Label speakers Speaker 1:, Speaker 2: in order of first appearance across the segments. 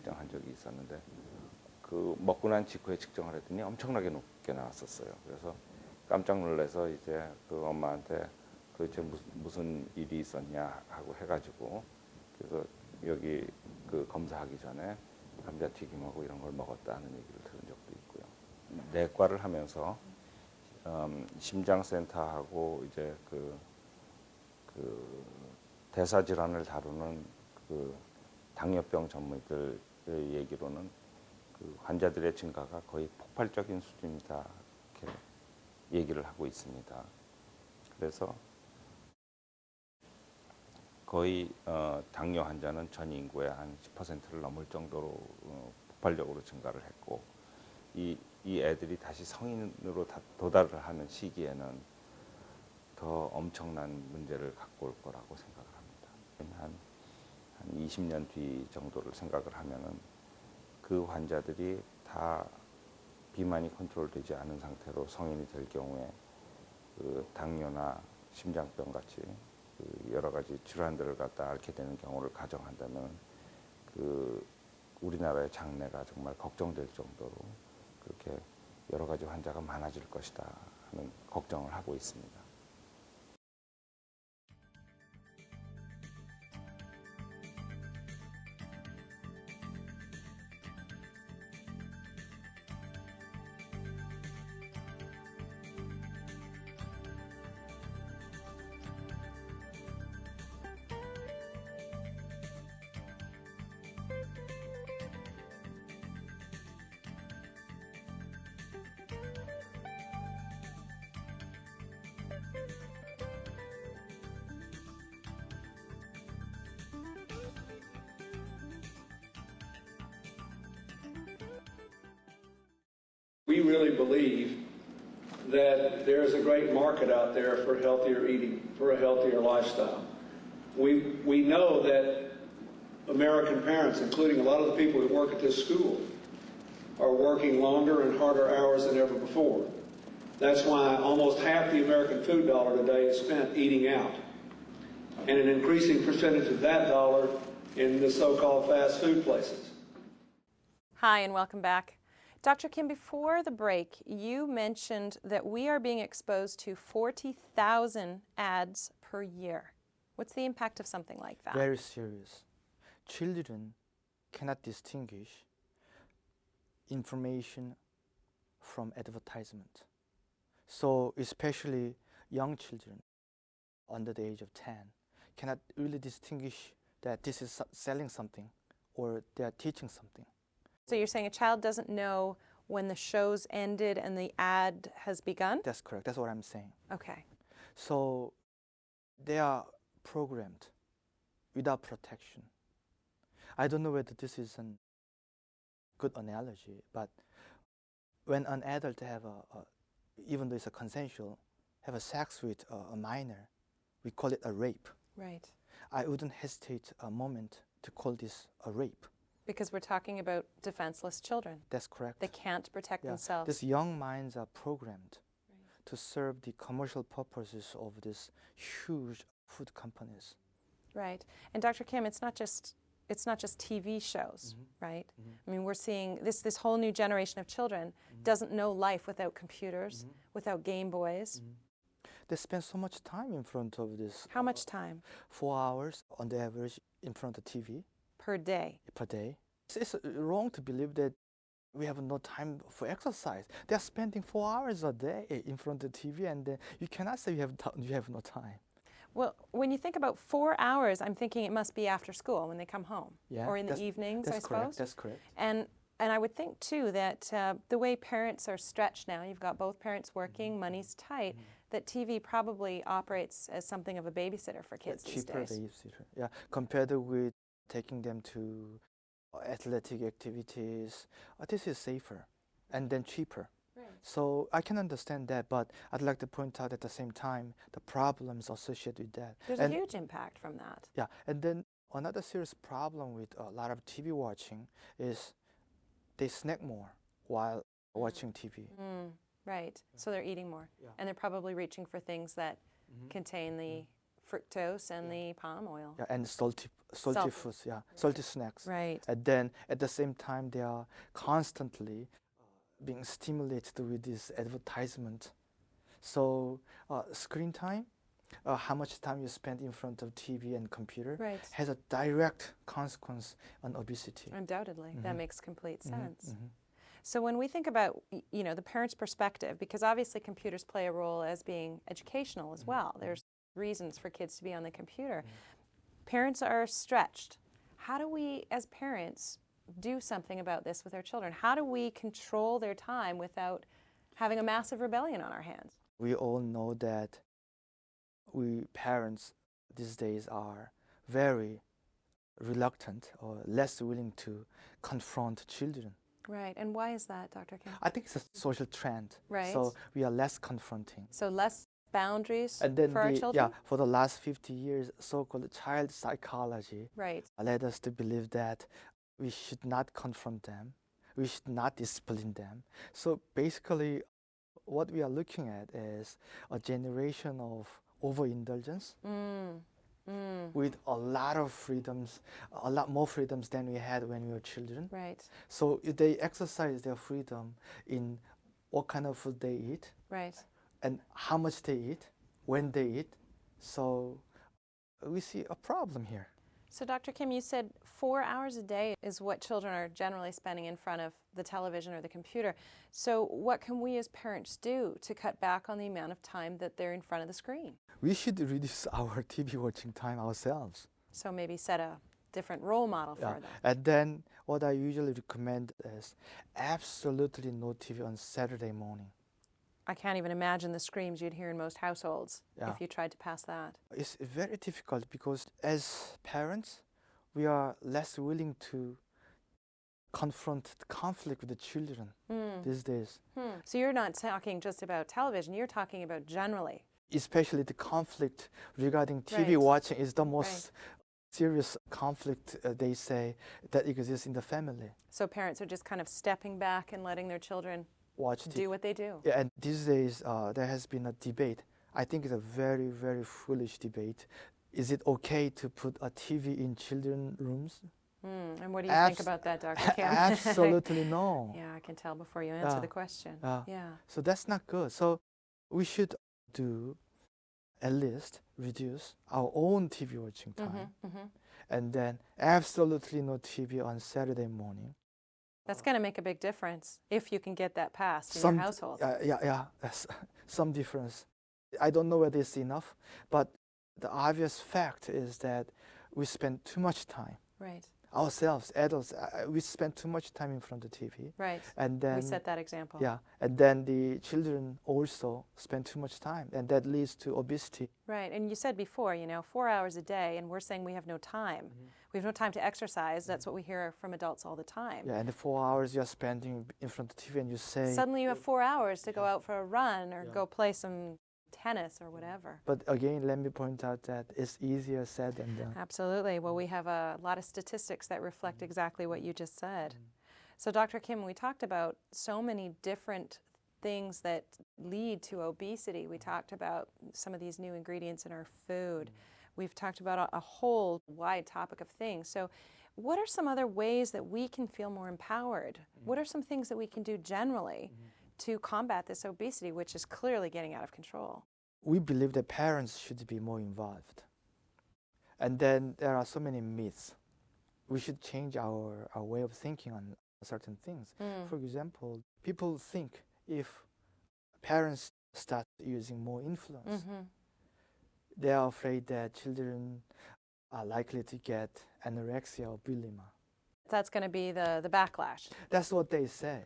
Speaker 1: 측정한 적이 있었는데 그 먹고 난 직후에 측정을 했더니 엄청나게 높게 나왔었어요. 그래서 깜짝 놀라서 이제 그 엄마한테 도대체 무슨 일이 있었냐 하고 해가지고 그래서 여기 그 검사하기 전에 감자튀김하고 이런 걸 먹었다는 얘기를 들은 적도 있고요. 내과를 하면서 심장센터하고 이제 그 대사질환을 다루는 그 당뇨병 전문의들 얘기로는 그 환자들의 증가가 거의 폭발적인 수준이다 이렇게 얘기를 하고 있습니다. 그래서 거의 당뇨 환자는 전 인구의 한 10%를 넘을 정도로 폭발적으로 증가를 했고 이 애들이 다시 성인으로 도달을 하는 시기에는 더 엄청난 문제를 갖고 올 거라고 생각을 합니다. 한 20년 뒤 정도를 생각을 하면은 그 환자들이 다 비만이 컨트롤되지 않은 상태로 성인이 될 경우에 그 당뇨나 심장병 같이 그 여러 가지 질환들을 갖다 앓게 되는 경우를 가정한다면 그 우리나라의 장래가 정말 걱정될 정도로 그렇게 여러 가지 환자가 많아질 것이다 하는 걱정을 하고 있습니다.
Speaker 2: We really believe that there is a great market out there for healthier eating, for a healthier lifestyle. We know that American parents, including a lot of the people who work at this school, are working longer and harder hours than ever before. That's why almost half the American food dollar today is spent eating out, and an increasing percentage of that dollar in the so-called fast food places.
Speaker 3: Hi, and welcome back. Dr. Kim, before the break, you mentioned that we are being exposed to 40,000 ads per year. What's the impact of something like that?
Speaker 4: Very serious. Children cannot distinguish information from advertisement. So especially young children under the age of 10 cannot really distinguish that this is selling something or they are teaching something.
Speaker 3: So you're saying a child doesn't know when the show's ended and the ad has begun?
Speaker 4: That's correct. That's what I'm saying.
Speaker 3: Okay.
Speaker 4: So they are programmed without protection. I don't know whether this is a good analogy, but when an adult have even though it's a consensual, have a sex with a minor, we call it a rape.
Speaker 3: Right.
Speaker 4: I wouldn't hesitate a moment to call this a rape.
Speaker 3: Because we're talking about defenseless children.
Speaker 4: That's correct.
Speaker 3: They can't protect themselves.
Speaker 4: These young minds are programmed to serve the commercial purposes of these huge food companies.
Speaker 3: Right. And Dr. Kim, it's not just TV shows, right? I mean, we're seeing this whole new generation of children doesn't know life without computers, without Game Boys.
Speaker 4: They spend so much time in front of this.
Speaker 3: How much time?
Speaker 4: 4 hours on the average in front of TV.
Speaker 3: Per day?
Speaker 4: Per day. It's wrong to believe that we have no time for exercise. They are spending 4 hours a day in front of the TV, and then you cannot say you have no time.
Speaker 3: Well, when you think about 4 hours, I'm thinking it must be after school when they come home, or in the evenings, I suppose.
Speaker 4: That's correct.
Speaker 3: And I would think too that the way parents are stretched now, you've got both parents working, money's tight, that TV probably operates as something of a babysitter for kids these days.
Speaker 4: Cheaper babysitter, yeah, compared with taking them to athletic activities. This is safer and then cheaper.
Speaker 3: Right.
Speaker 4: So I can understand that, but I'd like to point out at the same time the problems associated with that.
Speaker 3: There's a huge impact from that.
Speaker 4: Yeah, and then another serious problem with a lot of TV watching is they snack more while watching TV.
Speaker 3: Right, so they're eating more. And they're probably reaching for things that contain the fructose and the palm oil.
Speaker 4: Yeah, and salty
Speaker 3: Salt.
Speaker 4: foods, yeah, salty snacks.
Speaker 3: Right.
Speaker 4: And then at the same time, they are constantly being stimulated with this advertisement. So screen time, how much time you spend in front of TV and computer,
Speaker 3: Right.
Speaker 4: has a direct consequence on obesity.
Speaker 3: Undoubtedly. That makes complete sense.
Speaker 4: Mhm.
Speaker 3: So when we think about, the parent's perspective, because obviously computers play a role as being educational as well. There's reasons for kids to be on the computer. Parents are stretched. How do we, as parents, do something about this with our children? How do we control their time without having a massive rebellion on our hands?
Speaker 4: We all know that we parents these days are very reluctant or less willing to confront children.
Speaker 3: Right. And why is that, Dr. Kim?
Speaker 4: I think it's a social trend.
Speaker 3: Right.
Speaker 4: So we are less confronting.
Speaker 3: So less boundaries
Speaker 4: And then
Speaker 3: for our children?
Speaker 4: yeah, for the last 50 years, so-called child psychology
Speaker 3: Right.
Speaker 4: led us to believe that we should not confront them, we should not discipline them. So basically, what we are looking at is a generation of overindulgence with a lot of freedoms, a lot more freedoms than we had when we were children.
Speaker 3: Right.
Speaker 4: So if they exercise their freedom in what kind of food they eat,
Speaker 3: Right.
Speaker 4: and how much they eat, when they eat. So we see a problem here.
Speaker 3: So, Dr. Kim, you said 4 hours a day is what children are generally spending in front of the television or the computer. So what can we as parents do to cut back on the amount of time that they're in front of the screen?
Speaker 4: We should reduce our TV watching time ourselves.
Speaker 3: So maybe set a different role model for them.
Speaker 4: And then what I usually recommend is absolutely no TV on Saturday morning.
Speaker 3: I can't even imagine the screams you'd hear in most households if you tried to pass that.
Speaker 4: It's very difficult because as parents, we are less willing to confront the conflict with the children these days.
Speaker 3: So you're not talking just about television, you're talking about generally.
Speaker 4: Especially the conflict regarding TV
Speaker 3: Right.
Speaker 4: watching is the most serious conflict, they say, that exists in the family.
Speaker 3: So parents are just kind of stepping back and letting their children
Speaker 4: Watch
Speaker 3: do what they do.
Speaker 4: Yeah, and these days there has been a debate. I think it's a very, very foolish debate. Is it okay to put a TV in children's rooms?
Speaker 3: And what do you think about that, Dr. Kim?
Speaker 4: Absolutely no.
Speaker 3: Yeah, I can tell before you answer the question. Yeah.
Speaker 4: So that's not good. So we should do at least reduce our own TV watching time. And then absolutely no TV on Saturday morning.
Speaker 3: That's going to make a big difference if you can get that passed in your household.
Speaker 4: Yeah, that's some difference. I don't know whether it's enough, but the obvious fact is that we spend too much time.
Speaker 3: Right.
Speaker 4: Ourselves, adults, we spend too much time in front of TV.
Speaker 3: Right.
Speaker 4: And then
Speaker 3: we set that example.
Speaker 4: Yeah, and then the children also spend too much time, and that leads to obesity.
Speaker 3: Right, and you said before, 4 hours a day, and we're saying we have no time. We have no time to exercise. That's what we hear from adults all the time.
Speaker 4: Yeah, and the 4 hours you're spending in front of TV, and you say...
Speaker 3: Suddenly you have 4 hours to go out for a run or go play some tennis or whatever.
Speaker 4: But again, let me point out that it's easier said than done.
Speaker 3: Absolutely. Well, we have a lot of statistics that reflect exactly what you just said. So, Dr. Kim, we talked about so many different things that lead to obesity. We talked about some of these new ingredients in our food. We've talked about a whole wide topic of things. So what are some other ways that we can feel more empowered? What are some things that we can do generally to combat this obesity, which is clearly getting out of control?
Speaker 4: We believe that parents should be more involved. And then there are so many myths. We should change our way of thinking on certain things. For example, people think if parents start using more influence, they are afraid that children are likely to get anorexia or bulimia.
Speaker 3: That's going to be the backlash.
Speaker 4: That's what they say.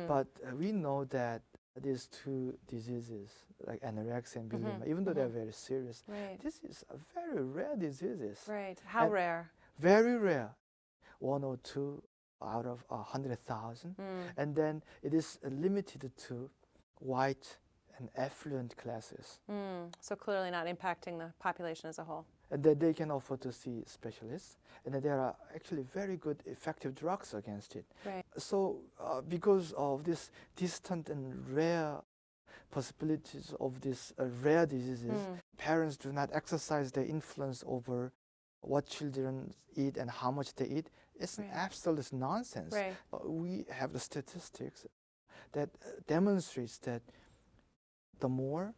Speaker 4: But we know that these two diseases, like anorexia and bulimia, even though they're very serious, this is a very rare diseases.
Speaker 3: Right. How rare?
Speaker 4: Very rare. 1 or 2 out of 100,000. And then it is limited to white and affluent classes.
Speaker 3: So clearly not impacting the population as a whole.
Speaker 4: And then they can afford to see specialists. And then there are actually very good, effective drugs against it.
Speaker 3: Right.
Speaker 4: So because of this distant and rare possibilities of these rare diseases, parents do not exercise their influence over what children eat and how much they eat. It's
Speaker 3: Right.
Speaker 4: absolute nonsense.
Speaker 3: Right.
Speaker 4: We have the statistics that demonstrates that the more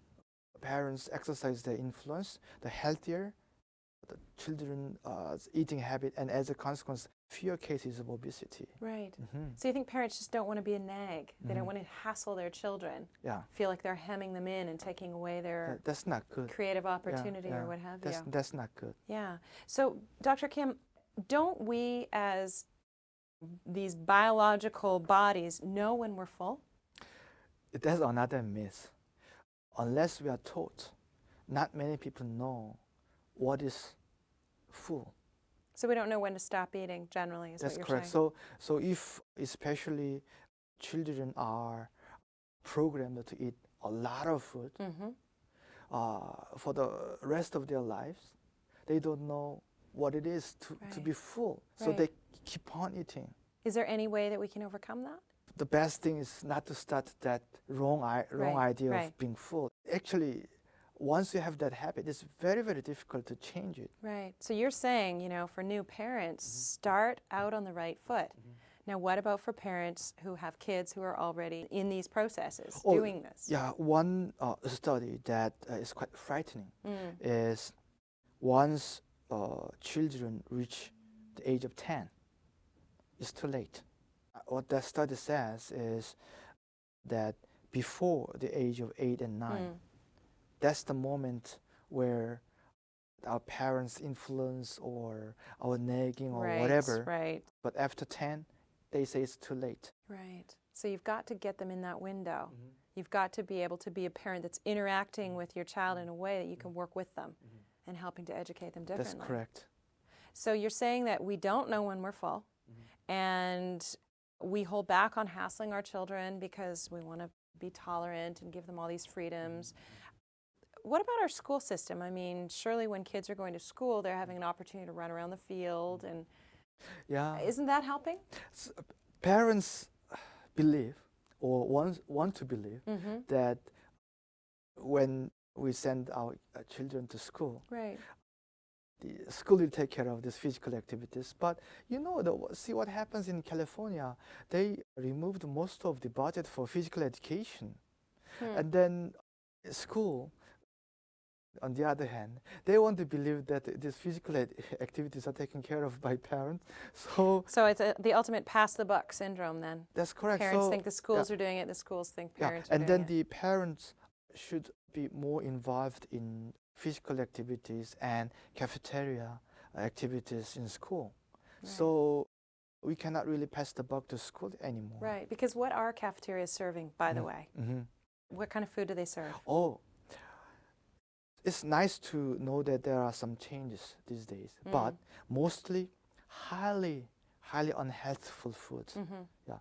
Speaker 4: parents exercise their influence, the healthier the children's eating habit, and as a consequence, fewer cases of obesity.
Speaker 3: Right.
Speaker 4: Mhm.
Speaker 3: So you think parents just don't want to be a nag? They don't
Speaker 4: Mhm.
Speaker 3: want to hassle their children,
Speaker 4: Yeah,
Speaker 3: feel like they're hemming them in and taking away their
Speaker 4: that's not good.
Speaker 3: creative
Speaker 4: Yeah,
Speaker 3: opportunity
Speaker 4: yeah.
Speaker 3: or what have
Speaker 4: That's
Speaker 3: you.
Speaker 4: that's not good.
Speaker 3: Yeah. So, Dr. Kim, don't we as these biological bodies know when we're full?
Speaker 4: That's another myth. Unless we are taught, not many people know what is full.
Speaker 3: So we don't know when to stop eating generally, is
Speaker 4: That's
Speaker 3: what you're
Speaker 4: correct.
Speaker 3: saying.
Speaker 4: So if especially children are programmed to eat a lot of food
Speaker 3: Mm-hmm.
Speaker 4: for the rest of their lives, they don't know what it is to
Speaker 3: Right.
Speaker 4: be full. So
Speaker 3: Right.
Speaker 4: they keep on eating.
Speaker 3: Is there any way that we can overcome that?
Speaker 4: The best thing is not to start that wrong
Speaker 3: Right,
Speaker 4: idea
Speaker 3: right.
Speaker 4: of being full. Actually, once you have that habit, it's very, very difficult to change it.
Speaker 3: Right. So you're saying, for new parents, start out on the right foot. Now, what about for parents who have kids who are already in these processes,
Speaker 4: Oh,
Speaker 3: doing this?
Speaker 4: Yeah, one study that is quite frightening is once children reach the age of 10, it's too late. What that study says is that before the age of 8 and 9, that's the moment where our parents' influence or our nagging or
Speaker 3: Right,
Speaker 4: whatever.
Speaker 3: right,
Speaker 4: But after 10, they say it's too late.
Speaker 3: right. So you've got to get them in that window. You've got to be able to be a parent that's interacting with your child in a way that you can work with them and helping to educate them differently.
Speaker 4: That's correct.
Speaker 3: So you're saying that we don't know when we're full, and we hold back on hassling our children because we want to be tolerant and give them all these freedoms. What about our school system? I mean, surely when kids are going to school, they're having an opportunity to run around the field, and
Speaker 4: Yeah.
Speaker 3: isn't that helping?
Speaker 4: Parents believe or want to believe that when we send our children to school,
Speaker 3: Right.
Speaker 4: the school will take care of these physical activities. But see what happens in California. They removed most of the budget for physical education. And then school, on the other hand, they want to believe that these physical activities are taken care of by parents. So
Speaker 3: it's the ultimate pass the buck syndrome then.
Speaker 4: that's correct.
Speaker 3: Parents
Speaker 4: So,
Speaker 3: think the schools are doing it, the schools think parents are
Speaker 4: and
Speaker 3: doing
Speaker 4: then
Speaker 3: it.
Speaker 4: the parents should be more involved in physical activities and cafeteria activities in school.
Speaker 3: Right.
Speaker 4: So we cannot really pass the buck to school anymore.
Speaker 3: Right, because what are cafeterias serving, by the way? What kind of food do they serve?
Speaker 4: Oh, it's nice to know that there are some changes these days, but mostly highly unhealthful foods. Yeah,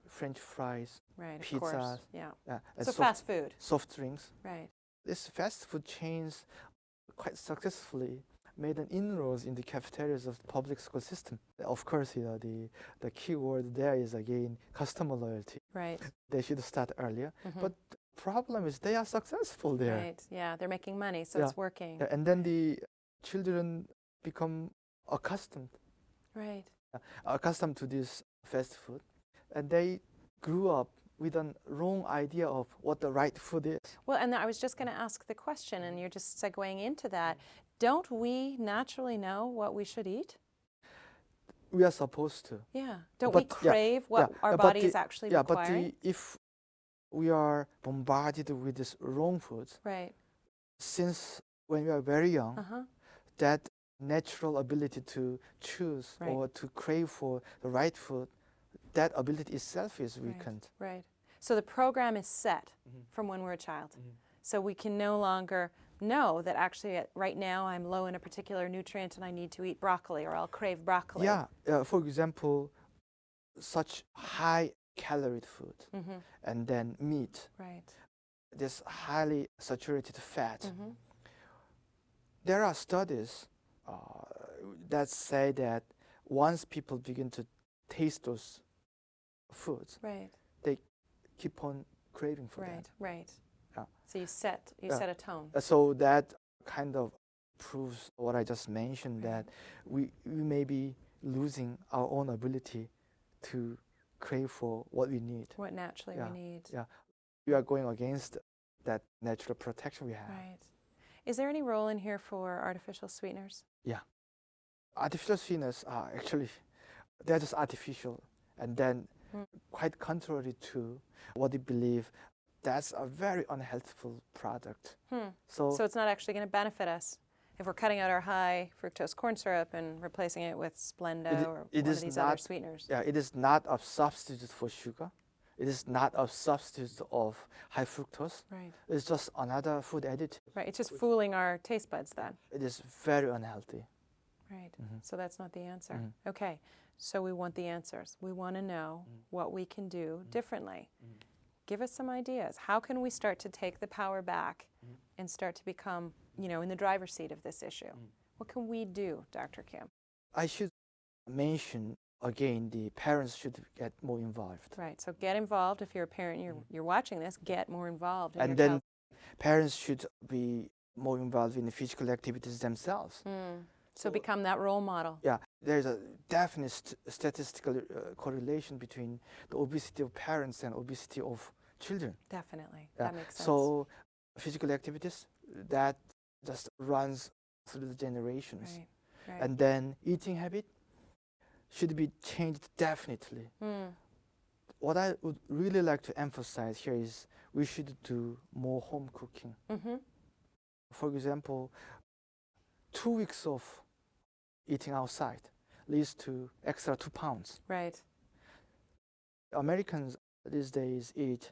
Speaker 4: French fries,
Speaker 3: Right, of
Speaker 4: pizzas,
Speaker 3: course. Yeah.
Speaker 4: and
Speaker 3: So fast food.
Speaker 4: soft drinks.
Speaker 3: Right.
Speaker 4: These fast food chains quite successfully made an inroads in the cafeterias of the public school system. Of course, the key word there is again customer loyalty.
Speaker 3: Right.
Speaker 4: They should start earlier, but the problem is they are successful there.
Speaker 3: Right. Yeah, they're making money, so
Speaker 4: Yeah.
Speaker 3: it's working.
Speaker 4: Yeah, and then the children become accustomed to this fast food, and they grew up with a wrong idea of what the right food is.
Speaker 3: Well, and I was just going to ask the question, and you're just segueing into that. Don't we naturally know what we should eat?
Speaker 4: We are supposed to.
Speaker 3: Yeah. Don't we
Speaker 4: But, yeah,
Speaker 3: crave what
Speaker 4: yeah,
Speaker 3: our
Speaker 4: but
Speaker 3: body
Speaker 4: the-
Speaker 3: is actually
Speaker 4: Yeah,
Speaker 3: requiring?
Speaker 4: but if we are bombarded with this wrong foods,
Speaker 3: Right.
Speaker 4: since when we are very young,
Speaker 3: Uh-huh.
Speaker 4: that natural ability to choose
Speaker 3: Right.
Speaker 4: or to crave for the right food, that ability itself is
Speaker 3: Right.
Speaker 4: weakened.
Speaker 3: Right. So the program is set from when we're a child. So we can no longer know that actually right now I'm low in a particular nutrient and I need to eat broccoli or I'll crave broccoli.
Speaker 4: Yeah, for example, such high calorie food and then meat,
Speaker 3: Right.
Speaker 4: this highly saturated fat. There are studies that say that once people begin to taste those foods,
Speaker 3: Right.
Speaker 4: they keep on craving for
Speaker 3: Right,
Speaker 4: that.
Speaker 3: right.
Speaker 4: Yeah.
Speaker 3: So you set a tone.
Speaker 4: So that kind of proves what I just mentioned,
Speaker 3: Right.
Speaker 4: that we may be losing our own ability to crave for what we need.
Speaker 3: What naturally
Speaker 4: Yeah,
Speaker 3: we need.
Speaker 4: yeah. We are going against that natural protection we have.
Speaker 3: Right. Is there any role in here for artificial sweeteners?
Speaker 4: Yeah. Artificial sweeteners are actually, they're just artificial, and then quite contrary to what we believe, that's a very unhealthful product.
Speaker 3: So it's not actually going to benefit us if we're cutting out our high fructose corn syrup and replacing it with Splenda or one of these other sweeteners.
Speaker 4: Yeah, it is not a substitute for sugar. It is not a substitute of high fructose.
Speaker 3: Right.
Speaker 4: It's just another food additive.
Speaker 3: Right. It's just fooling our taste buds then.
Speaker 4: It is very unhealthy.
Speaker 3: Right. So that's not the answer. Okay. So we want the answers. We want to know what we can do differently. Give us some ideas. How can we start to take the power back and start to become, in the driver's seat of this issue? What can we do, Dr. Kim?
Speaker 4: I should mention again, the parents should get more involved.
Speaker 3: Right. So get involved. If you're a parent, you're watching this, get more involved.
Speaker 4: And then parents should be more involved in the physical activities themselves.
Speaker 3: So become that role model.
Speaker 4: Yeah, there's a definite statistical correlation between the obesity of parents and obesity of children.
Speaker 3: Definitely.
Speaker 4: Yeah.
Speaker 3: That makes sense.
Speaker 4: So physical activities, that just runs through the generations.
Speaker 3: Right. Right.
Speaker 4: And then eating habit should be changed definitely. What I would really like to emphasize here is we should do more home cooking. For example, 2 weeks of eating outside leads to extra 2 pounds.
Speaker 3: Right.
Speaker 4: Americans these days eat,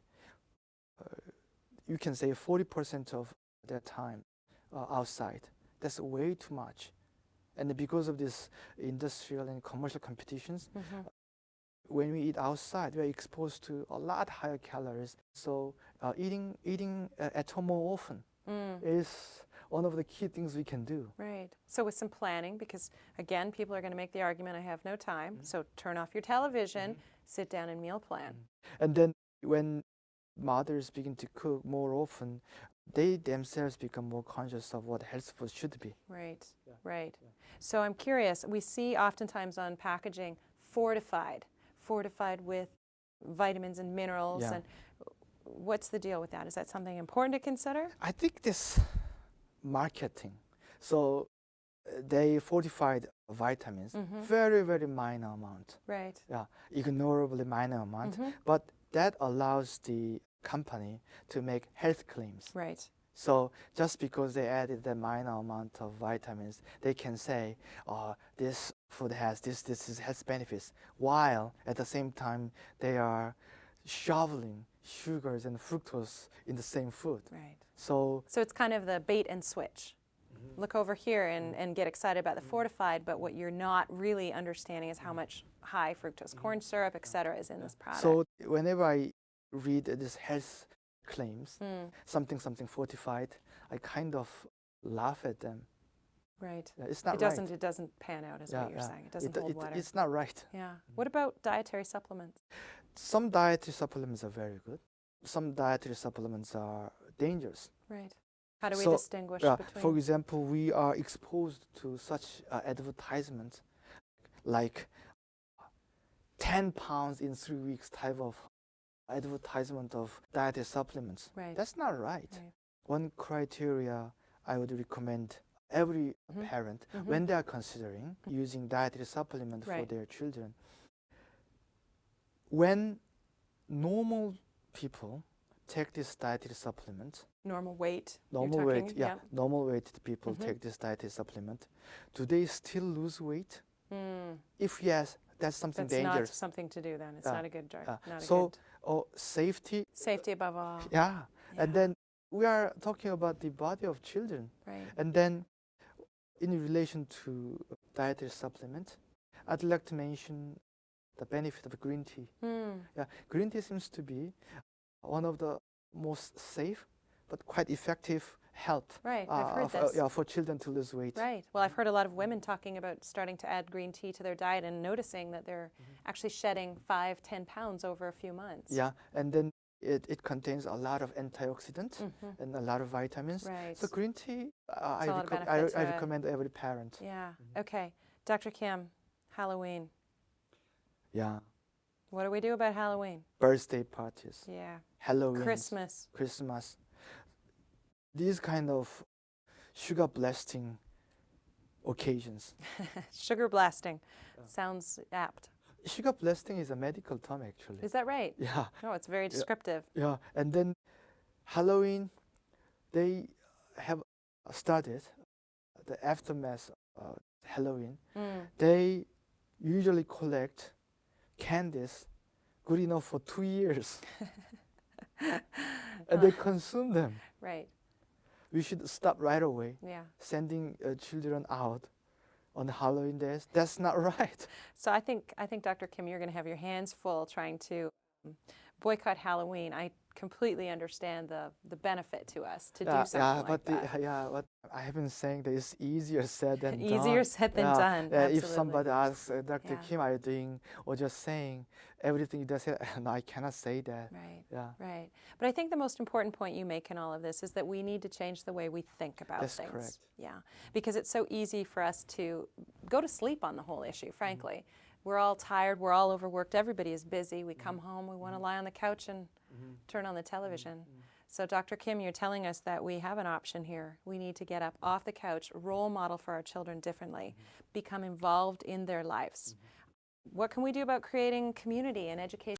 Speaker 4: you can say 40% of their time outside. That's way too much. And because of this industrial and commercial competitions, when we eat outside, we're exposed to a lot higher calories. So eating at home more often is one of the key things we can do.
Speaker 3: Right. So with some planning, because again, people are going to make the argument, I have no time. So turn off your television, sit down and meal plan.
Speaker 4: And then when mothers begin to cook more often, they themselves become more conscious of what health food should be.
Speaker 3: Right. Right. So I'm curious, we see oftentimes on packaging fortified with vitamins and minerals. And what's the deal with that? Is that something important to consider?
Speaker 4: I think this marketing. So they fortified vitamins, very, very minor amount.
Speaker 3: Right.
Speaker 4: Yeah, ignorably minor amount. But that allows the company to make health claims.
Speaker 3: Right.
Speaker 4: So just because they added the minor amount of vitamins, they can say, this food has this is health benefits, while at the same time they are shoveling sugars and fructose in the same food.
Speaker 3: Right.
Speaker 4: So
Speaker 3: it's kind of the bait and switch. Look over here and get excited about the fortified, but what you're not really understanding is how much high fructose corn syrup, et cetera, is in this product.
Speaker 4: So whenever I read this health claims, something fortified, I kind of laugh at them.
Speaker 3: Right.
Speaker 4: Yeah, it's not
Speaker 3: right.
Speaker 4: Right.
Speaker 3: It doesn't pan out, is what you're saying. It doesn't hold water.
Speaker 4: It's not right.
Speaker 3: Yeah. What about dietary supplements?
Speaker 4: Some dietary supplements are very good. Some dietary supplements are dangerous.
Speaker 3: Right. How do we distinguish between?
Speaker 4: For example, we are exposed to such advertisements like 10 pounds in 3 weeks type of advertisement of dietary supplements.
Speaker 3: Right.
Speaker 4: That's not right. One criteria I would recommend every parent when they are considering using dietary supplement for their children. When normal people take this dietary supplement,
Speaker 3: normal weight,
Speaker 4: normal weight people take this dietary supplement, do they still lose weight? If yes, that's something dangerous.
Speaker 3: That's not something to do then. It's not a good drug.
Speaker 4: Safety.
Speaker 3: Safety above all.
Speaker 4: Yeah. And then we are talking about the body of children.
Speaker 3: Right.
Speaker 4: And then in relation to dietary supplement, I'd like to mention the benefit of green tea. Yeah, green tea seems to be one of the most safe but quite effective help
Speaker 3: I've heard this.
Speaker 4: For children to lose weight.
Speaker 3: Right. Well, I've heard a lot of women talking about starting to add green tea to their diet and noticing that they're actually shedding 5-10 pounds over a few months.
Speaker 4: Yeah, and then it contains a lot of antioxidants and a lot of vitamins.
Speaker 3: Right.
Speaker 4: So green tea,
Speaker 3: It's a lot of benefit
Speaker 4: I
Speaker 3: to it.
Speaker 4: recommend every parent.
Speaker 3: Yeah. Okay. Dr. Kim, Halloween.
Speaker 4: Yeah.
Speaker 3: What do we do about Halloween?
Speaker 4: Birthday parties,
Speaker 3: Yeah.
Speaker 4: Halloween,
Speaker 3: Christmas.
Speaker 4: Christmas. These kind of sugar blasting occasions.
Speaker 3: Sugar blasting. Sounds apt.
Speaker 4: Sugar blasting is a medical term, actually.
Speaker 3: Is that right?
Speaker 4: Yeah.
Speaker 3: No, it's very descriptive.
Speaker 4: Yeah. And then Halloween, they have started the aftermath of Halloween. They usually collect candies good enough for 2 years. And they consume them.
Speaker 3: Right.
Speaker 4: We should stop right away
Speaker 3: Yeah.
Speaker 4: sending children out on Halloween days. That's not right.
Speaker 3: So I think Dr. Kim, you're going to have your hands full trying to boycott Halloween. I completely understand the benefit to us to do something like that.
Speaker 4: But I have been saying that it's easier said than done.
Speaker 3: Easier said than done.
Speaker 4: If
Speaker 3: Absolutely.
Speaker 4: somebody asks, Dr.
Speaker 3: Yeah.
Speaker 4: Kim, are you doing or just saying everything you just said? No, I cannot say that.
Speaker 3: Right.
Speaker 4: Yeah.
Speaker 3: Right. But I think the most important point you make in all of this is that we need to change the way we think about
Speaker 4: That's
Speaker 3: things.
Speaker 4: correct.
Speaker 3: Yeah. Because it's so easy for us to go to sleep on the whole issue, frankly. We're all tired, we're all overworked, everybody is busy. We come home, we want to lie on the couch and turn on the television. So Dr. Kim, you're telling us that we have an option here. We need to get up off the couch, role model for our children differently, become involved in their lives. What can we do about creating community and education?